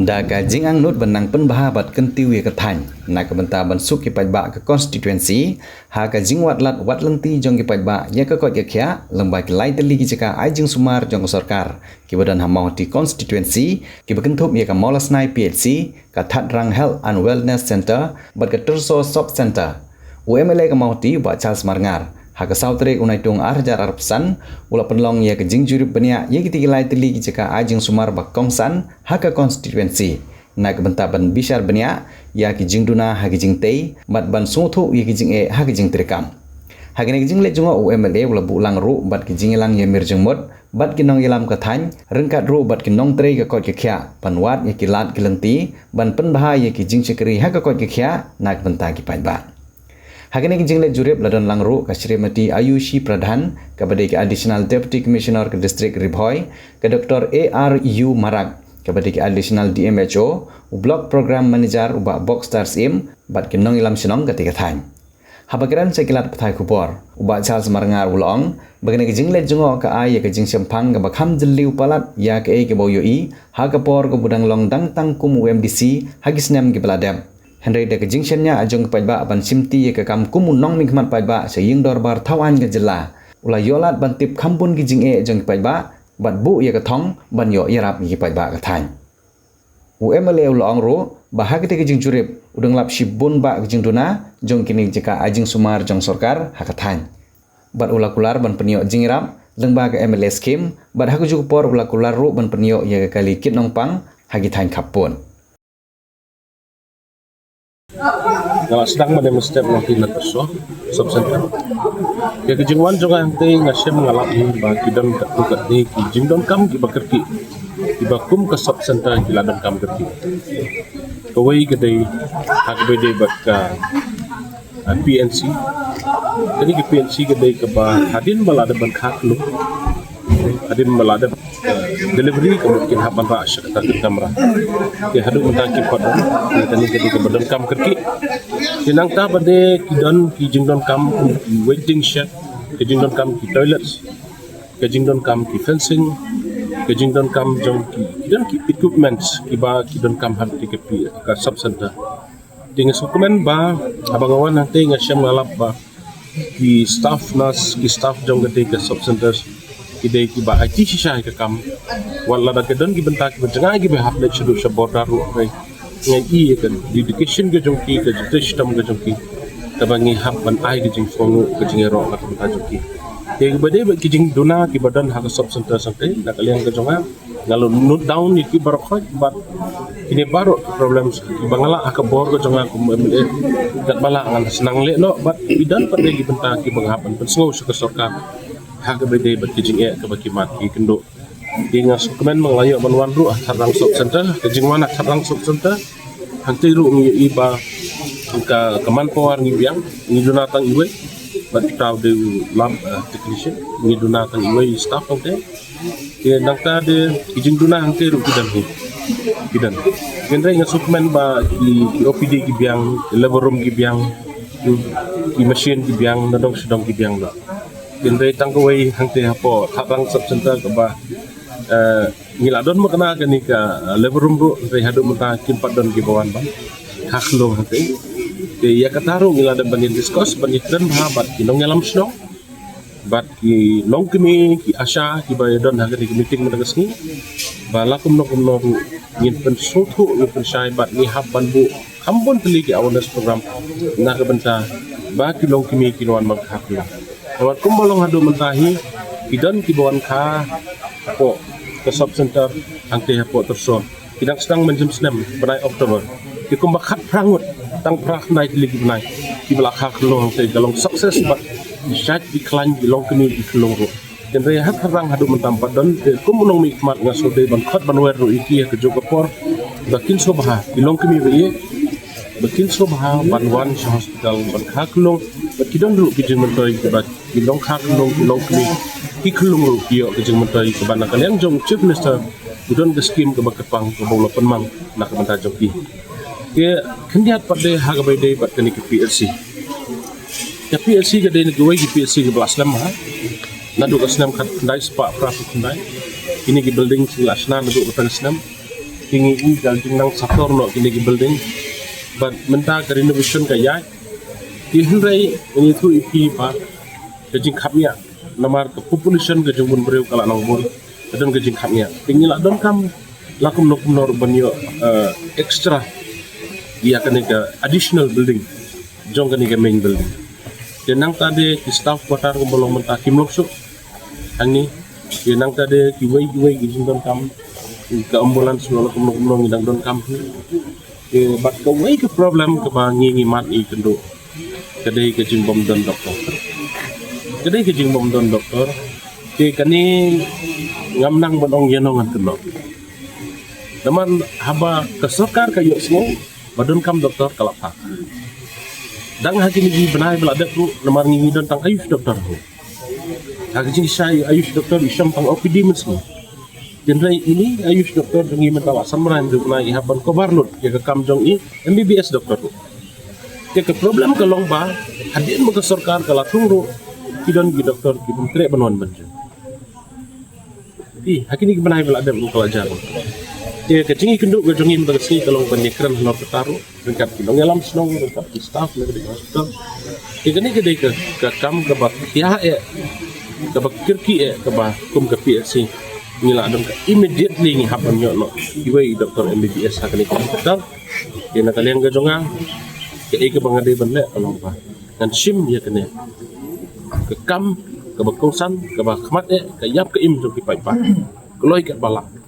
Da ka jingang nut benang penbahabat kentiu ye kethan na ka benta bansuk ki pajba ke constituency ha ka jingwat lat wat lenti jong ki pajba ya ka kot ke khya lemba ki lai teli ki jaka ajing sumar jong sarkar ki badan hamau ti constituency ki bakentup ye ka molasnai PHC ka that rang health and wellness center bat ka terso sub center UMLA ka mauti ba Charles Marngar ha ka sautre unai tung arjar arpsan ula penlong ye ke jingjurip benia ye ki tilai teli ki jaka ajing sumar ba kongsan ha ka constituency na ka benta ban bisar benia ya ki jingduna ha ki jingtei bat ban suthu ye ki jinge ha ki jingtrekam ha ki jingle jungo UMLA ula bulang ru bat ki jingelang ye mirjengmot bat ki nong yelam ka thany rengkat ru bat ki nong trei ka kot ki khya panwat ye ki lat ki lenti ban penbha ye ki jingchekri ha ka kot ki khya na ka benta ki paiba Hakini jingle jurip ladan langru ka Srimati Ayushi Pradhan kepada ke Additional Deputy Commissioner ke District Ribhoi ke Dr. ARU Marak kepada ke Additional DMHO Block Program Manager ubak Boxstar SIM bat kinong ilam sinong ketika thany. Habakiran sekilat petai kubor ubak Charles Marngar ulong bagani ke jingle jungo ka ay ke jing sempang ke bakham jeliu palat ya ke boyoi ha ke por ke budang long dang tangkum UMDC hagisnem ke beladem. Henry de kejingsennya ajong pajba ban simti ye ke kam kumun nong mingmat pajba seying dorbar tawan ke jela ula yolat ban tip kampun ki jinge ajong pajba bat bu ye ke thong ban yo yarap ki pajba ke thany UMLA ulong ro bahag te kejing jurip udang lap shibun ba kejing duna jong kini jika ajing sumar jong sarkar ha ke thany bat ula kular ban penio jingrap lengba ke MLA scheme bat ha ku por ula kular ro ban penio ye ke kali kit nong pang ha ki thany kapun Kalau sedang mendemonstrasi nanti letuso subcenter. Ya kejengwan juga nanti ngasih mengalami bagi dan ketukat ni kejengdon kam kibakerti kibakum ke subcenter kiladon kam kerti. Kawai kedai hak bede baka PNC. Jadi ke PNC kedai keba hadin balada bangkak lu. Hadin balada delivery kemudian hapan pak sekretar kamera. Ya hadu mentaki pada tadi ketika badan kam kerki. Tinang ta bade kidon kijingdon kam waiting shed, kijingdon kam ki toilets, kijingdon kam ki fencing, kijingdon kam jong kidon ki equipments kiba kidon kam har ti ke sub center. Dengan dokumen ba abangawan nanti ngasyam ngalap ba ki staff nas ki staff jong ke sub centers kidai ki ba IT shisha ke kam wala da kedon ki bentak benjanga ki be hafle chudu shaborda ru kai ngai i ke education ke jongki ke system ke jongki tabangi hab ban ai ke jing fongu ke jing ro ka ta jongki ke bade ki jing dona ki badan ha sub center sampai na kalian ke jonga ngalo note down ki barokh bat ini baru problems bangala aka bor ke jonga ku MLA kat bala ngan senang le no bat idan pade ki bentak ki banghapan pensengo ke sarkar hak bede berkijing ke bakimat ki kendo dengan dokumen menglayu menwan ru sarang sub center kejing mana sarang sub center hanti ru ngi iba ka kemanpoar ngi biang ngi dunatang iwe bat taw de lab technician ngi dunatang iwe staff onte ke nangta de kejing duna hanti ru kidan genre ngi dokumen ba ki OPD ki biang labor room ki biang ki machine ki biang nadong sedong ki biang la genre tangkawai hanti hapo sarang sub center ke ba ngiladon mo kana kani ka labor room ro re hadu mata kimpat don ki bawan ban haklo hate ke ya kataro ngilada banin discuss banin dan bahabat ki nong nyalam sno bat ki nong kimi ki asha ki bayadon hagari ki meeting madagas ni balakum nong ngin pen sotu ni pen shai bat ni habban bu kambon teli ki awareness program na ka benta ba ki nong kimi ki lawan mag haklo awat kumbalong hadu mentahi kidan ki bawan ka po ke sub center angke hapo terso kidang sedang menjem senam benai Oktober ki kumbakat prangut tang prak nai lagi benai ki belakang long te galong sukses bat syat iklan di long kini di kelong ro dan rehat harang hadu mentampat dan kumunong mikmat ngasode ban khat banwer ro iki ke jogapor bakin sobha di long kini ri bakin sobha banwan hospital ban khaklong bakidong dulu ki jengmentoi bat ki long khaklong ki long kini ki kelung ru yo ke jeng menteri ke bana kalian jong chief minister udon ke skim ke bakepang ke bola penmang nak menta joki ke kendiat pada harga bede bat kini ke PLC ya PLC ke de negoi ke PLC ke belaslam ha nadu ke senam kat ndai spa prafu ndai ini ke building silasna nadu ke senam tinggi gal nang saktor no kini ki building but menta ka renovation ka ya ki hindai ini tu ipi pa kajing kapnya namar ke population ke jumbun breu kala nang bor dan kajing kapnya tinggi la don kam lakum nor banyo extra dia kan ke additional building jong kan ke main building dan nang tadi ki staff quarter ko bolong menta kim lokso ani dan nang tadi ki wei ki don kam ke ambulans no lakum ngidang don kam ke bat ko wei ke problem ke ba ngi mat I kendo kedai ke jing bom don doktor kedai ke jing bom don doktor ke kani ngam nang bonong yenongan kendo teman haba kesokar kayu semua badon kam doktor kalapa dang haki ni benai belada tu lemar ngi don tang ayush doktor ho haki jing sai ayush doktor isam tang OPD mesmo jenrai ini ayush doktor ngi mentawa samran du benai haban kobarlut ya ke kam jong I MBBS doktor tu ke problem ke longba hadin mo ke sarkar kala tungro kidon gi doktor ki mentre banon banjo di hakini ki banai belada bu kala jar ke cingi kenduk ke jongi mentersi kalau penyekran honor ketaru dekat kidong alam senong dekat ki staff di hospital ke kini ke kam ke bak ya ke bak kirki ke ba kum ke PSC ngila dong immediately ngi hapan yo no iwai doktor MBBS hakini ki hospital ke na kalian ke jonga ke bangadai benda kalau apa dan sim ya kena ke kam ke bakongsan ke bakmat ke yap ke im jom ki pai pa keloi ke balak